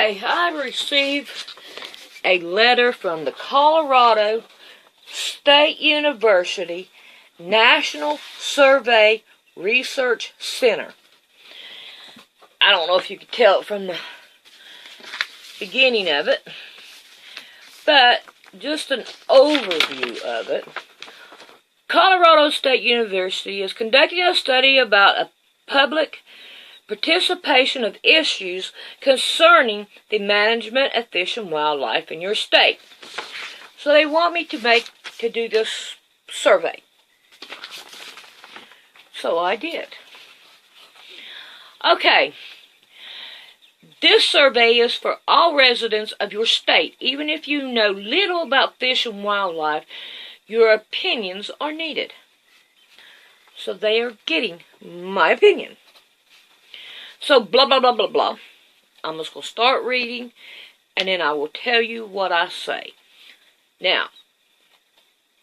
Okay, I received a letter from the Colorado State University National Survey Research Center. I don't know if you could tell it from the beginning of it, but just an overview of it. Colorado State University is conducting a study about a public participation of issues concerning the management of fish and wildlife in your state. So they want me to do this survey. So I did. Okay. This survey is for all residents of your state. Even if you know little about fish and wildlife, your opinions are needed. So they are getting my opinion. So blah, blah, blah, blah, blah. I'm just going to start reading, and then I will tell you what I say. Now,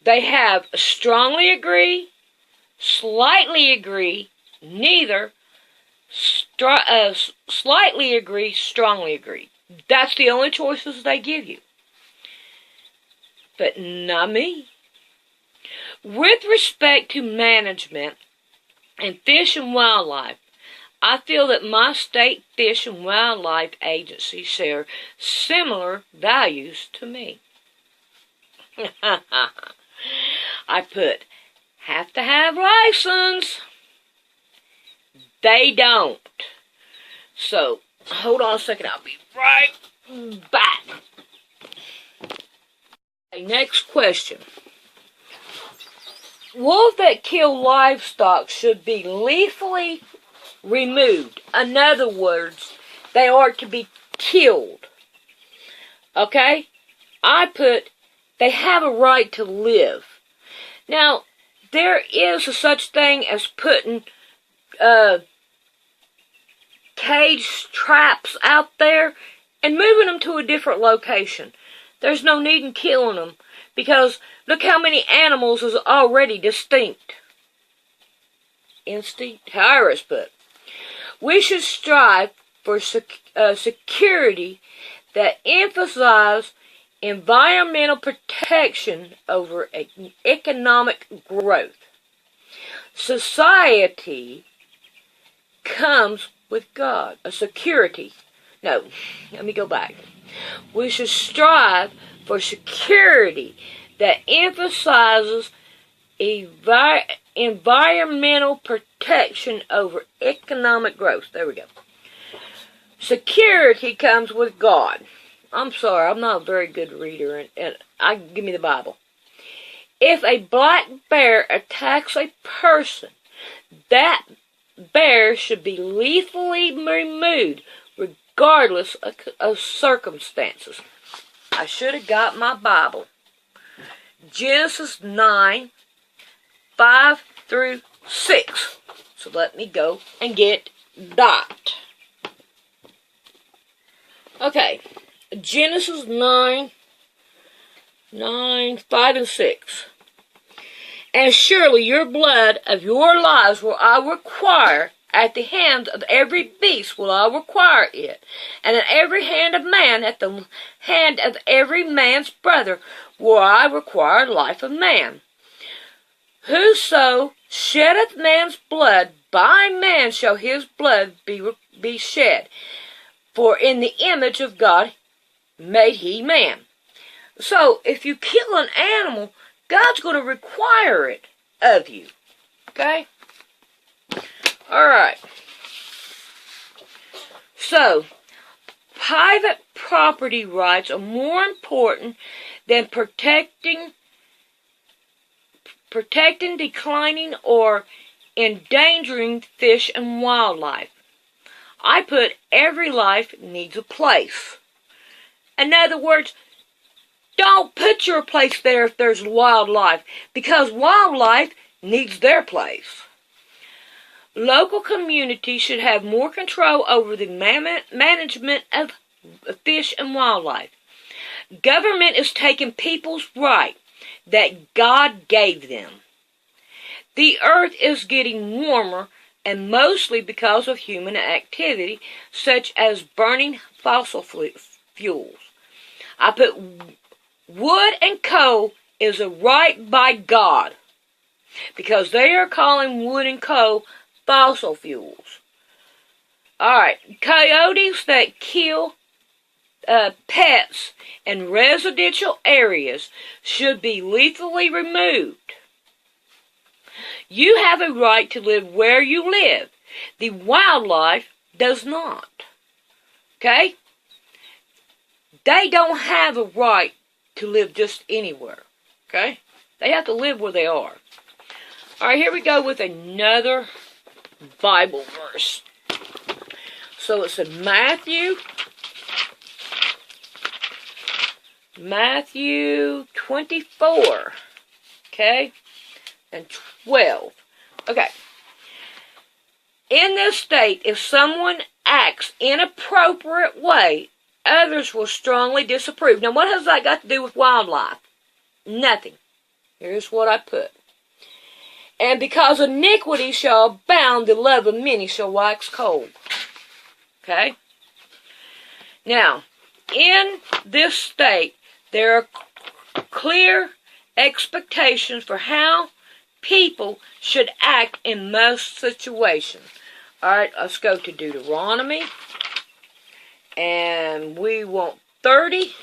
they have strongly agree, slightly agree, neither, slightly agree, strongly agree. That's the only choices they give you. But not me. With respect to management and fish and wildlife, I feel that my state Fish and Wildlife Agency share similar values to me. I put, have to have license. They don't. So, hold on a second, I'll be right back. Okay, next question. Wolves that kill livestock should be lethally removed. In other words, they are to be killed. Okay? I put, they have a right to live. Now, there is a such thing as putting cage traps out there and moving them to a different location. There's no need in killing them, because look how many animals is already distinct. Instinct? However it's put. We should strive for security that emphasizes environmental protection over economic growth. Society comes with God. A security. No, let me go back. We should strive for security that emphasizes environmental protection over economic growth. There we go. Security comes with God. I'm sorry, I'm not a very good reader, and give me the Bible. If a black bear attacks a person, that bear should be lethally removed, regardless of circumstances. I should have got my Bible. Genesis 9, 5 through 6. So let me go and get that. Okay. Genesis 9, 5 and 6. And surely your blood of your lives will I require, at the hand of every beast will I require it, and at every hand of man, at the hand of every man's brother, will I require life of man. Whoso sheddeth man's blood, by man shall his blood be shed. For in the image of God made he man. So, if you kill an animal, God's going to require it of you. Okay? Alright. So, private property rights are more important than protecting, declining, or endangering fish and wildlife. I put every life needs a place. In other words, don't put your place there if there's wildlife, because wildlife needs their place. Local communities should have more control over the management of fish and wildlife. Government is taking people's right that God gave them. The earth is getting warmer and mostly because of human activity, such as burning fossil fuels. I put wood and coal is a right by God, because they are calling wood and coal fossil fuels. Alright, coyotes that kill pets in residential areas should be lethally removed. You have a right to live where you live. The wildlife does not. Okay? They don't have a right to live just anywhere. Okay? They have to live where they are. Alright, here we go with another Bible verse. So it's in Matthew 24. Okay? And 12. Okay. In this state, if someone acts inappropriate way, others will strongly disapprove. Now, what has that got to do with wildlife? Nothing. Here's what I put. And because iniquity shall abound, the love of many shall wax cold. Okay? Now, in this state, there are clear expectations for how people should act in most situations. Alright, let's go to Deuteronomy. And we want 30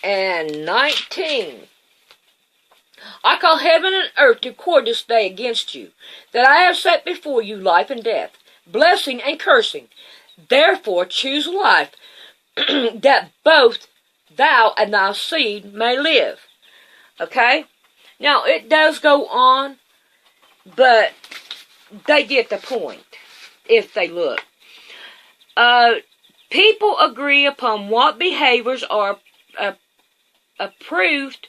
and 19. I call heaven and earth to record this day against you, that I have set before you life and death, blessing and cursing. Therefore choose life, that both thou and thy seed may live. Okay? Now, it does go on, but they get the point, if they look. People agree upon what behaviors are approved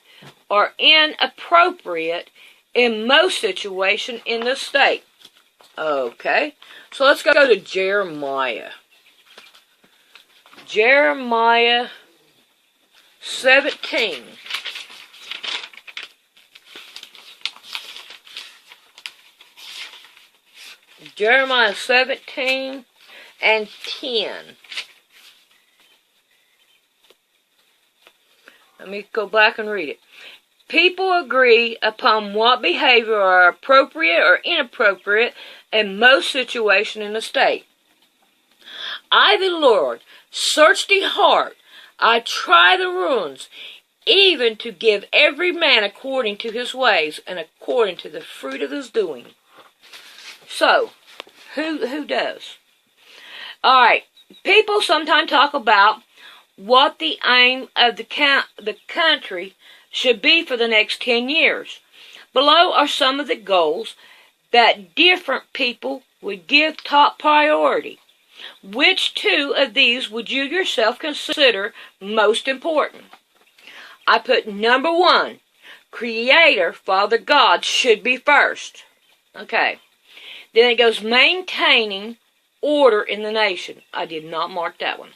or inappropriate in most situations in the state. Okay, so let's go to Jeremiah. Jeremiah 17. Jeremiah 17 and 10. Let me go back and read it. People agree upon what behavior are appropriate or inappropriate in most situations in the state. I, the Lord, search the heart. I try the reins, even to give every man according to his ways and according to the fruit of his doing. So, who does? Alright, people sometimes talk about what the aim of the country should be for the next 10 years. Below are some of the goals that different people would give top priority. Which two of these would you yourself consider most important? I put number 1, Creator, Father God, should be first. Okay. Then it goes maintaining order in the nation. I did not mark that one.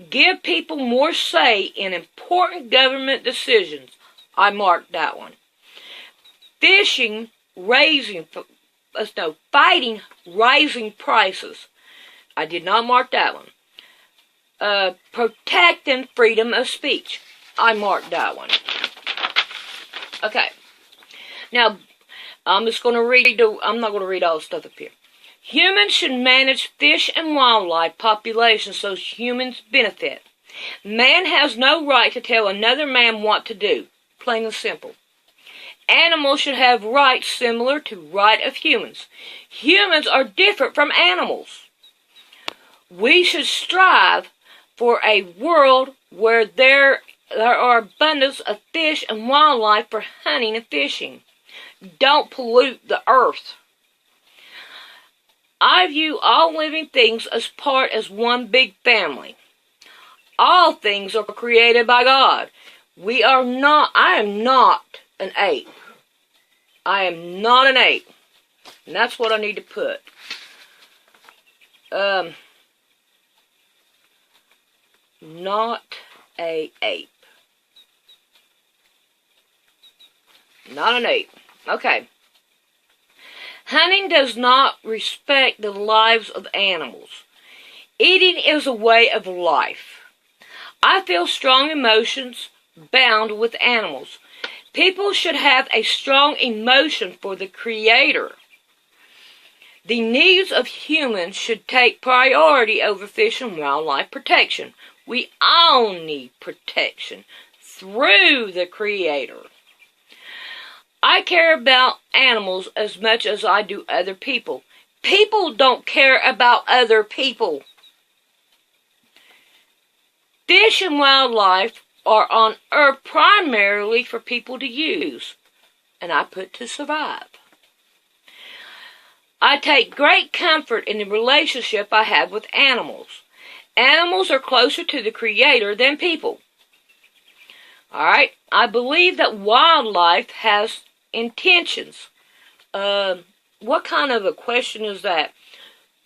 Give people more say in important government decisions. I marked that one. Fighting rising prices. I did not mark that one. Protecting freedom of speech. I marked that one. Okay. Now, I'm just going to read, I'm not going to read all the stuff up here. Humans should manage fish and wildlife populations so humans benefit. Man has no right to tell another man what to do. Plain and simple. Animals should have rights similar to right of humans. Humans are different from animals. We should strive for a world where there are abundance of fish and wildlife for hunting and fishing. Don't pollute the earth. I view all living things as one big family. All things are created by God. I am not an ape. I am not an ape. And that's what I need to put. Not a ape. Not an ape. Okay. Hunting does not respect the lives of animals. Eating is a way of life. I feel strong emotions bound with animals. People should have a strong emotion for the Creator. The needs of humans should take priority over fish and wildlife protection. We all need protection through the Creator. I care about animals as much as I do other people. People don't care about other people. Fish and wildlife are on earth primarily for people to use, and I put to survive. I take great comfort in the relationship I have with animals. Animals are closer to the Creator than people. Alright, I believe that wildlife has intentions. What kind of a question is that?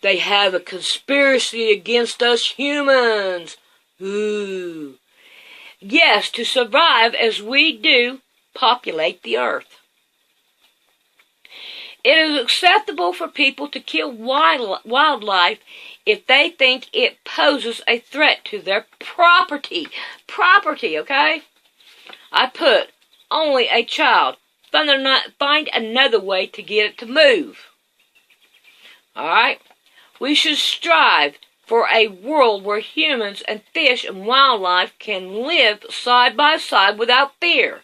They have a conspiracy against us humans. Ooh. Yes, to survive as we do, populate the earth. It is acceptable for people to kill wildlife if they think it poses a threat to their property. Property, okay? I put, only a child. Find another way to get it to move. Alright? We should strive for a world where humans and fish and wildlife can live side by side without fear.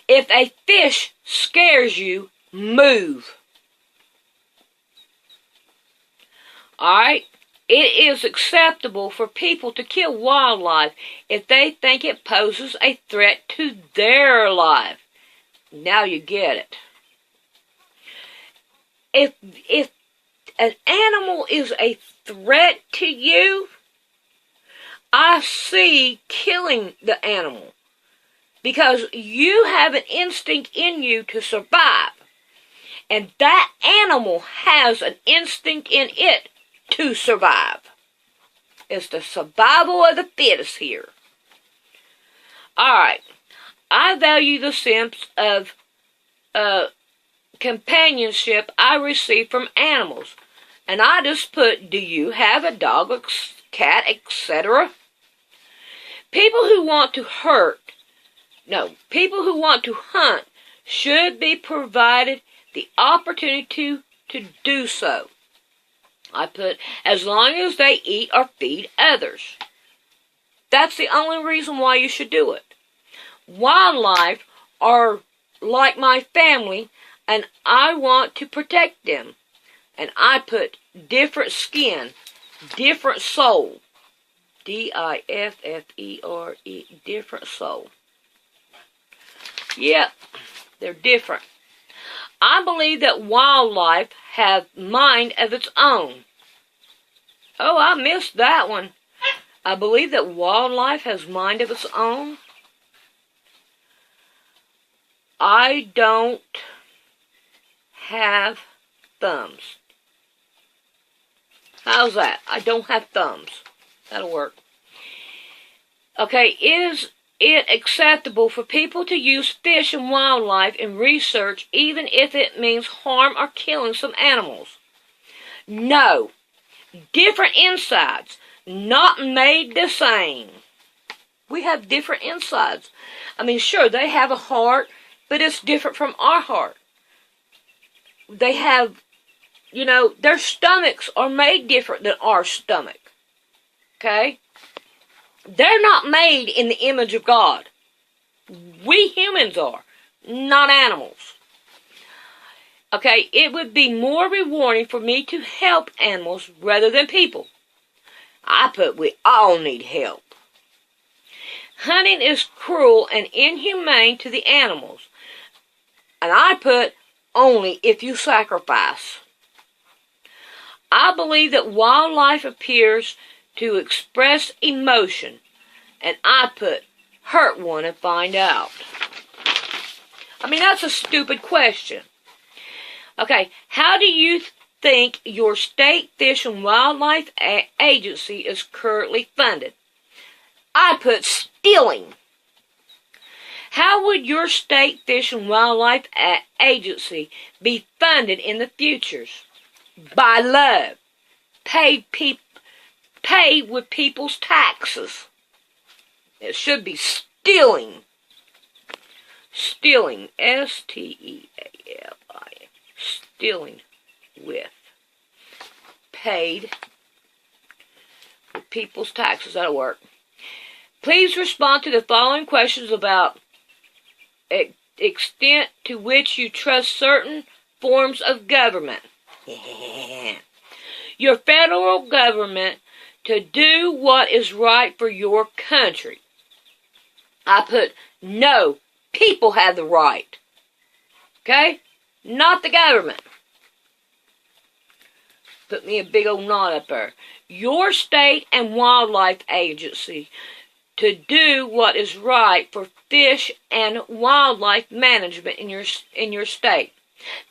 If a fish scares you, move. Alright? It is acceptable for people to kill wildlife if they think it poses a threat to their life. Now you get it. If an animal is a threat to you, I see killing the animal. Because you have an instinct in you to survive. And that animal has an instinct in it to survive. It's the survival of the fittest here. Alright. I value the sense of companionship I receive from animals. And I just put, do you have a dog, a cat, etc.? People who want to hunt should be provided the opportunity to do so. I put, as long as they eat or feed others. That's the only reason why you should do it. Wildlife are like my family, and I want to protect them. And I put different skin, different soul. D-I-F-F-E-R-E, different soul. Yep, they're different. I believe that wildlife has mind of its own. Oh, I missed that one. I believe that wildlife has mind of its own. I don't have thumbs. How's that? I don't have thumbs. That'll work. Okay, is it acceptable for people to use fish and wildlife in research even if it means harm or killing some animals? No. Different insides, not made the same. We have different insides. I mean, sure, they have a heart, but it's different from our heart. They have, their stomachs are made different than our stomach. Okay? They're not made in the image of God. We humans are, not animals. Okay, it would be more rewarding for me to help animals rather than people. I put, we all need help. Hunting is cruel and inhumane to the animals. And I put, only if you sacrifice. I believe that wildlife appears to express emotion. And I put, hurt one and find out. I mean, that's a stupid question. Okay, how do you think your state fish and wildlife agency is currently funded? I put stealing. How would your state fish and wildlife agency be funded in the future? By love. Paid with people's taxes. It should be stealing. Stealing. Steali. Stealing with. Paid with people's taxes. That'll work. Please respond to the following questions about extent to which you trust certain forms of government. Your federal government to do what is right for your country. I put no. People have the right. Okay? Not the government. Put me a big old knot up there. Your state and wildlife agency to do what is right for fish and wildlife management in your state.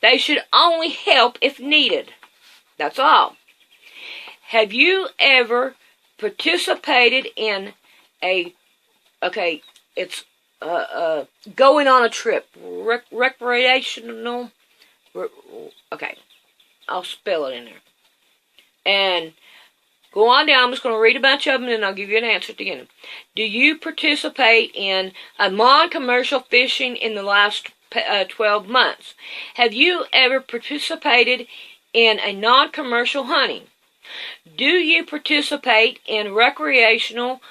They should only help if needed. That's all. Have you ever participated in going on a trip, recreational, okay, I'll spell it in there. And go on down, I'm just going to read a bunch of them and I'll give you an answer at the end. Do you participate in a non-commercial fishing in the last 12 months? Have you ever participated in a non-commercial hunting? Do you participate in recreational,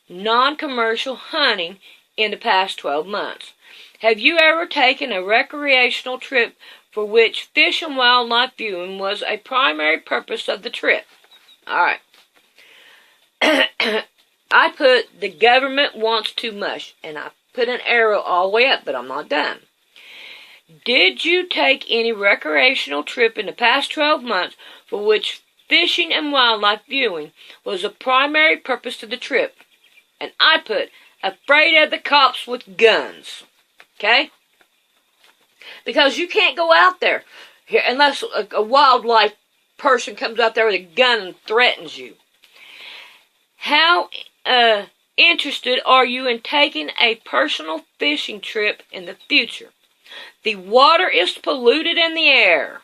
non-commercial hunting in the past 12 months? Have you ever taken a recreational trip for which fish and wildlife viewing was a primary purpose of the trip? Alright. I put the government wants too much, and I put an arrow all the way up, but I'm not done. Did you take any recreational trip in the past 12 months for which fishing and wildlife viewing was a primary purpose of the trip? And I put afraid of the cops with guns. Okay? Because you can't go out there here unless a wildlife person comes out there with a gun and threatens you. How interested are you in taking a personal fishing trip in the future? The water is polluted in the air.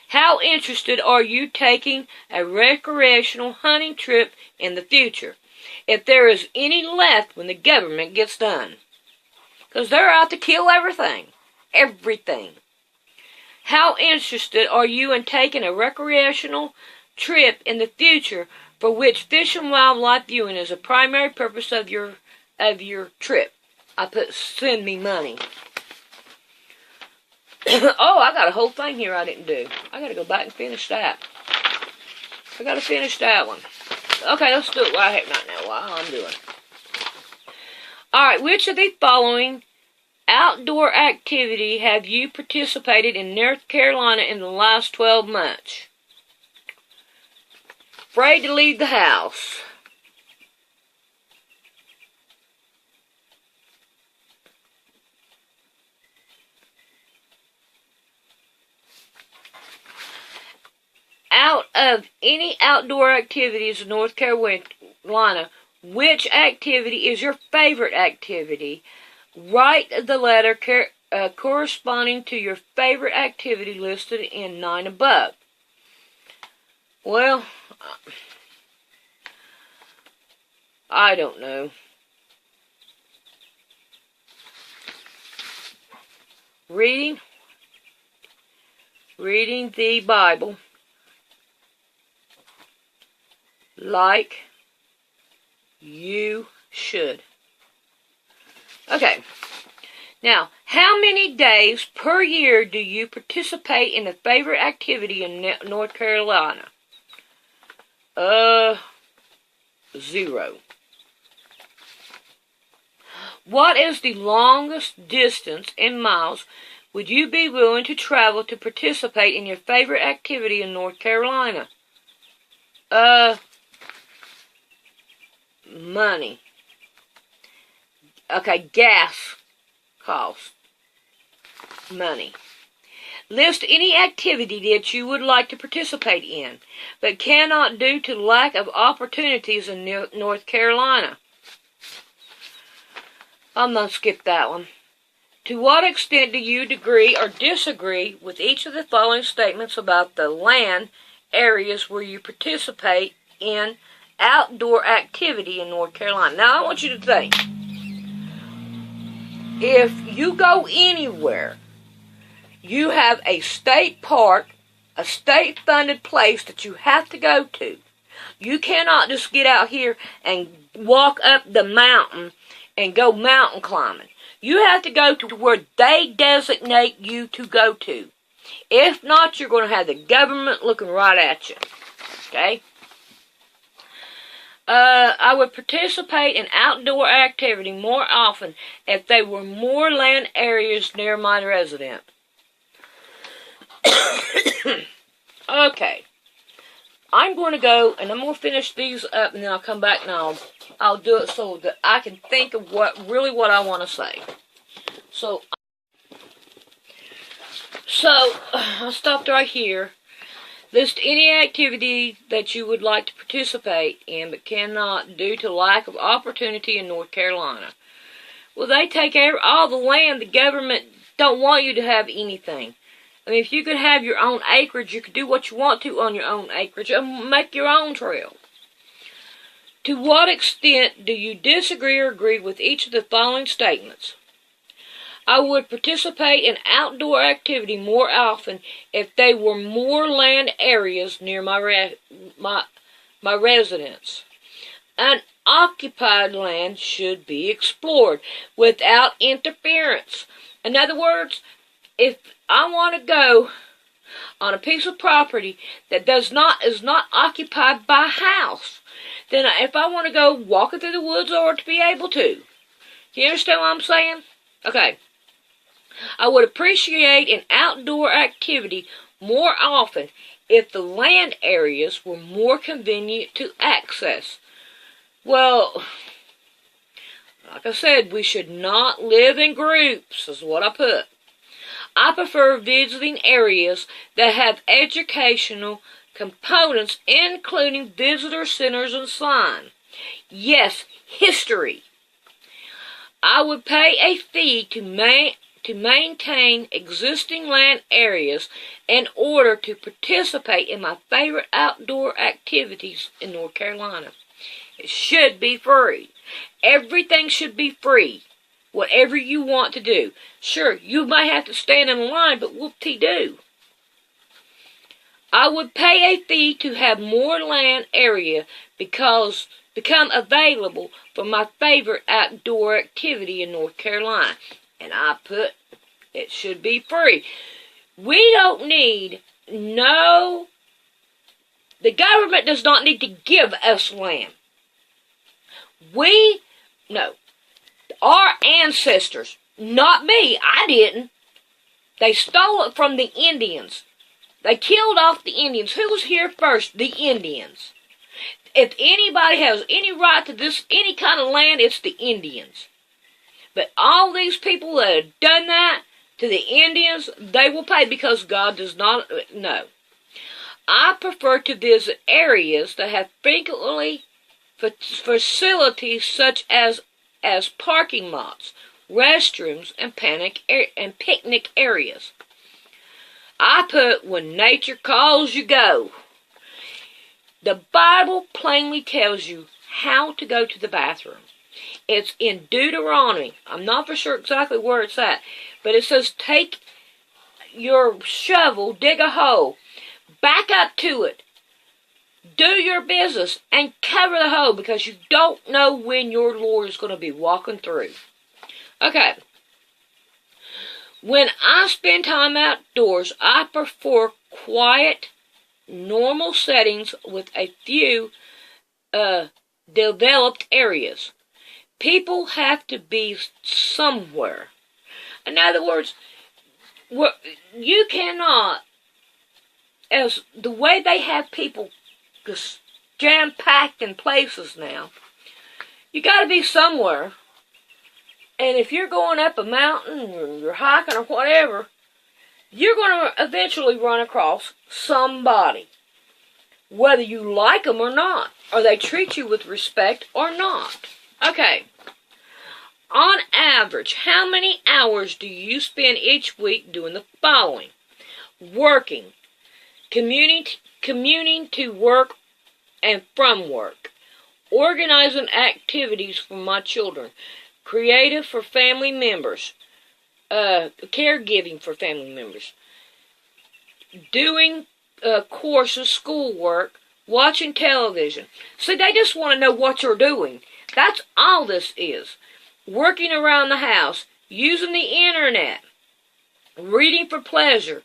How interested are you taking a recreational hunting trip in the future? If there is any left when the government gets done. Because they're out to kill everything. Everything. How interested are you in taking a recreational trip in the future for which fish and wildlife viewing is a primary purpose of your trip? I put send me money. Oh, I got a whole thing here I didn't do. I got to go back and finish that. I got to finish that one. Okay, let's do it right now while I'm doing it. Alright, which of the following outdoor activity have you participated in North Carolina in the last 12 months? Afraid to leave the house. Out of any outdoor activities in North Carolina, which activity is your favorite activity? Write the letter corresponding to your favorite activity listed in 9 above. Well, I don't know. Reading the Bible. Like you should. Okay. Now, how many days per year do you participate in a favorite activity in North Carolina? 0. What is the longest distance in miles would you be willing to travel to participate in your favorite activity in North Carolina? Money. Okay, gas cost. Money. List any activity that you would like to participate in, but cannot due to lack of opportunities in North Carolina. I'm going to skip that one. To what extent do you agree or disagree with each of the following statements about the land areas where you participate in outdoor activity in North Carolina? Now, I want you to think. If you go anywhere, you have a state park, a state-funded place that you have to go to. You cannot just get out here and walk up the mountain and go mountain climbing. You have to go to where they designate you to go to. If not, you're going to have the government looking right at you. Okay? I would participate in outdoor activity more often if there were more land areas near my residence. Okay. I'm going to go, and I'm going to finish these up, and then I'll come back and I'll do it so that I can think of what I want to say. So I'll stop right here. List any activity that you would like to participate in but cannot due to lack of opportunity in North Carolina. Well, they take all the land. The government don't want you to have anything. I mean, if you could have your own acreage, you could do what you want to on your own acreage and make your own trail. To what extent do you disagree or agree with each of the following statements? I would participate in outdoor activity more often if there were more land areas near my residence. Unoccupied land should be explored without interference. In other words, if I want to go on a piece of property that is not occupied by a house, then if I want to go walking through the woods or to be able to. You understand what I'm saying? Okay. I would appreciate an outdoor activity more often if the land areas were more convenient to access. Well, like I said, we should not live in groups, is what I put. I prefer visiting areas that have educational components, including visitor centers and signs. Yes, history. I would pay a fee to maintain existing land areas in order to participate in my favorite outdoor activities in North Carolina. It should be free. Everything should be free. Whatever you want to do. Sure, you may have to stand in line, but whoop-de-doo. I would pay a fee to have more land area become available for my favorite outdoor activity in North Carolina. And I put, it should be free. We don't need the government does not need to give us land. Our ancestors, not me, I didn't. They stole it from the Indians. They killed off the Indians. Who was here first? The Indians. If anybody has any right to any kind of land, it's the Indians. But all these people that have done that to the Indians, they will pay because God does not know. I prefer to visit areas that have frequently facilities such as parking lots, restrooms, and picnic areas. I put when nature calls you go. The Bible plainly tells you how to go to the bathroom. It's in Deuteronomy. I'm not for sure exactly where it's at, but it says take your shovel, dig a hole, back up to it, do your business, and cover the hole because you don't know when your Lord is going to be walking through. Okay. When I spend time outdoors, I prefer quiet, normal settings with a few developed areas. People have to be somewhere. In other words, you cannot, as the way they have people just jam-packed in places now, you got to be somewhere. And if you're going up a mountain or you're hiking or whatever, you're going to eventually run across somebody, whether you like them or not, or they treat you with respect or not. Okay. On average, how many hours do you spend each week doing the following? Working, commuting to work and from work, organizing activities for my children, creative for family members, caregiving for family members, doing courses, schoolwork, watching television. See, they just want to know what you're doing. That's all this is. Working around the house, using the internet, reading for pleasure,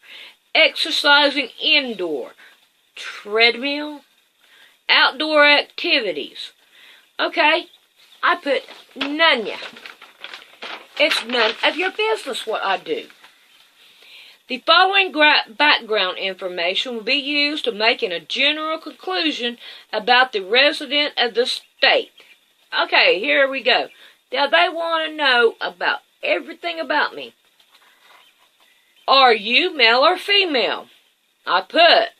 exercising indoor, treadmill, outdoor activities. Okay, I put none ya. It's none of your business what I do. The following background information will be used to making a general conclusion about the resident of the state. Okay, here we go. Now they want to know about everything about me. Are you male or female? I put,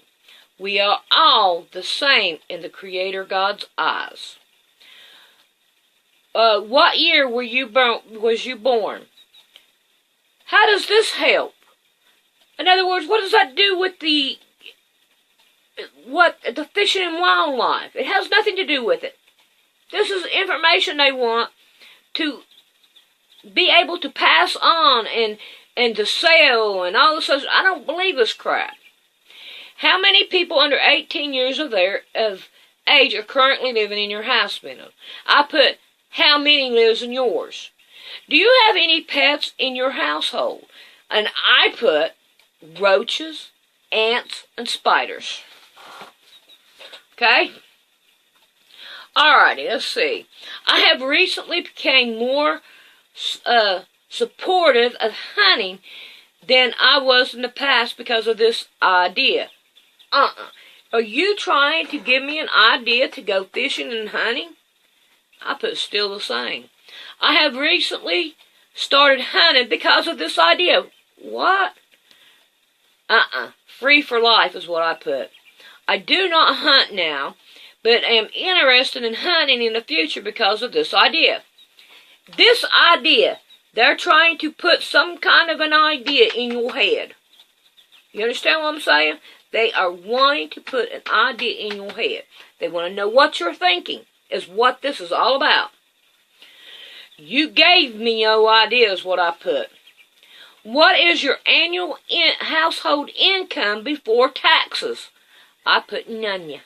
we are all the same in the Creator God's eyes. What year was you born? How does this help? In other words, what does that do with the fishing and wildlife? It has nothing to do with it. This is information they want to be able to pass on and to sell and all this. I don't believe this crap. How many people under 18 years of age are currently living in your house, Minnow? I put, how many lives in yours? Do you have any pets in your household? And I put roaches, ants, and spiders. Okay? Alrighty, let's see. I have recently become more supportive of hunting than I was in the past because of this idea. Are you trying to give me an idea to go fishing and hunting? I put still the same. I have recently started hunting because of this idea. What? Free for life is what I put. I do not hunt now, but am interested in hunting in the future because of this idea. This idea, they're trying to put some kind of an idea in your head. You understand what I'm saying? They are wanting to put an idea in your head. They want to know what you're thinking, is what this is all about. You gave me no idea is what I put. What is your annual household income before taxes? I put none ya.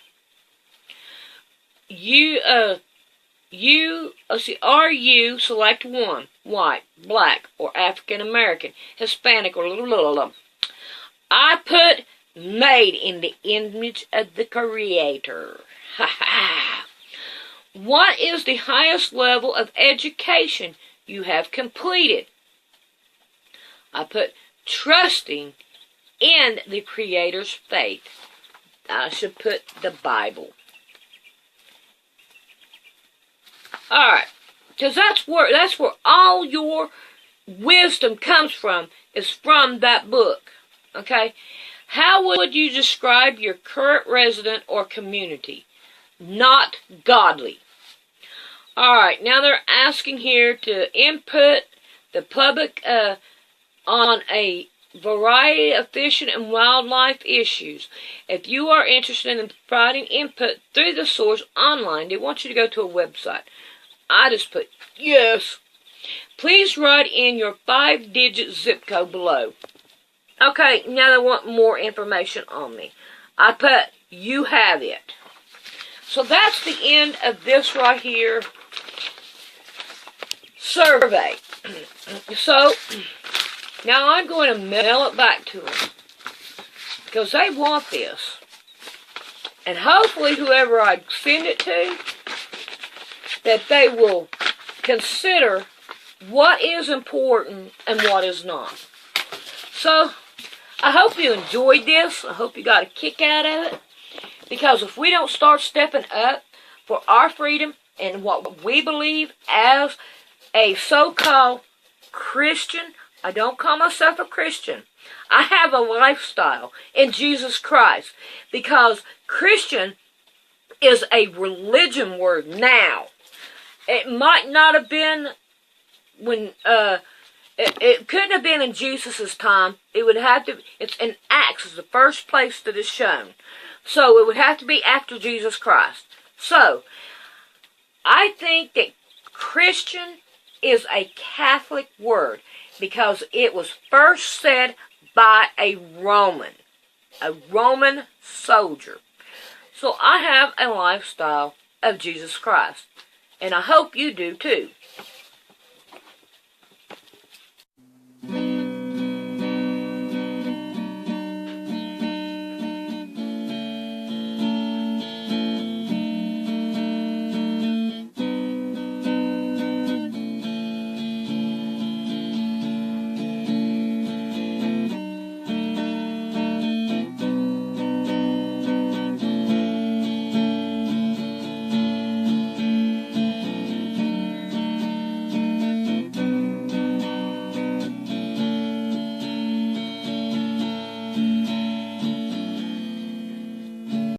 Are you, select one, white, black, or African American, Hispanic, or blah. I put made in the image of the Creator. What is the highest level of education you have completed? I put trusting in the Creator's faith. I should put the Bible. Alright, because that's where all your wisdom comes from, is from that book. Okay? How would you describe your current resident or community? Not godly. Alright, now they're asking here to input the public on a variety of fishing and wildlife issues. If you are interested in providing input through the source online, they want you to go to a website. I just put yes. Please write in your 5-digit zip code below. Okay, now they want more information on me. I put you have it. So that's the end of this right here survey. So now I'm going to mail it back to them because they want this. And hopefully whoever I send it to, that they will consider what is important and what is not. So I hope you enjoyed this. I hope you got a kick out of it. Because if we don't start stepping up for our freedom and what we believe as a so-called Christian, I don't call myself a Christian. I have a lifestyle in Jesus Christ. Because Christian is a religion word now. It might not have been when it couldn't have been in Jesus' time. It would have to. It's in Acts is the first place that is shown. So it would have to be after Jesus Christ. So I think that Christian is a Catholic word because it was first said by a Roman soldier. So I have a lifestyle of Jesus Christ, and I hope you do too.